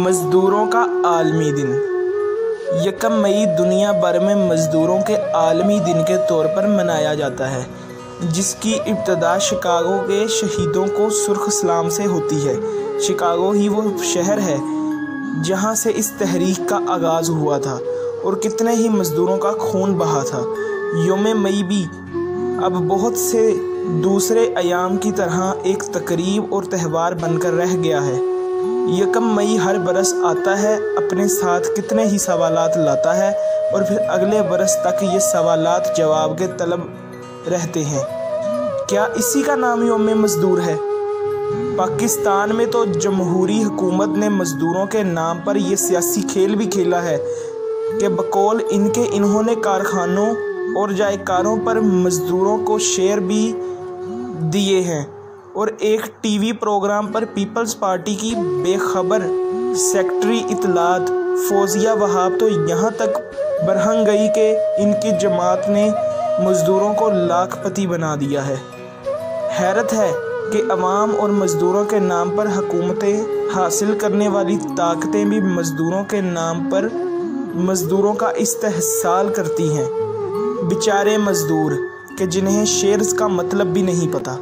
مزدوروں کا عالمی دن 1 مئی دنیا بھر میں مزدوروں کے عالمی دن کے طور پر منایا جاتا ہے، جس کی ابتدا شکاگو کے شہیدوں کو سرخ سلام سے ہوتی ہے۔ شکاگو ہی وہ شہر ہے جہاں سے اس تحریک کا آغاز ہوا تھا اور کتنے ہی مزدوروں کا خون بہا تھا۔ یوم مئی بھی اب بہت سے دوسرے ایام کی طرح ایک تقریب اور تہوار بن کر رہ گیا ہے۔ 1 مئی ہر برس آتا ہے، اپنے ساتھ کتنے ہی سوالات لاتا ہے اور پھر اگلے برس تک یہ سوالات جواب کے طلب رہتے ہیں۔ کیا اسی کا نام یوم مزدور ہے؟ پاکستان میں تو جمہوری حکومت نے مزدوروں کے نام پر یہ سیاسی کھیل بھی کھیلا ہے کہ بقول ان کے انہوں نے کارخانوں اور جائے کاروں پر مزدوروں کو شیئر بھی دیے ہیں، اور ایک ٹی وی پروگرام پر پیپلز پارٹی کی بے خبر سیکرٹری اطلاعات فوزیہ وہاب تو یہاں تک برہنگ گئی کہ ان کی جماعت نے مزدوروں کو لاکھ پتی بنا دیا ہے۔ حیرت ہے کہ عوام اور مزدوروں کے نام پر حکومتیں حاصل کرنے والی طاقتیں بھی مزدوروں کے نام پر مزدوروں کا استحصال کرتی ہیں۔ بیچارے مزدور کہ جنہیں شیئرز کا مطلب بھی نہیں پتہ۔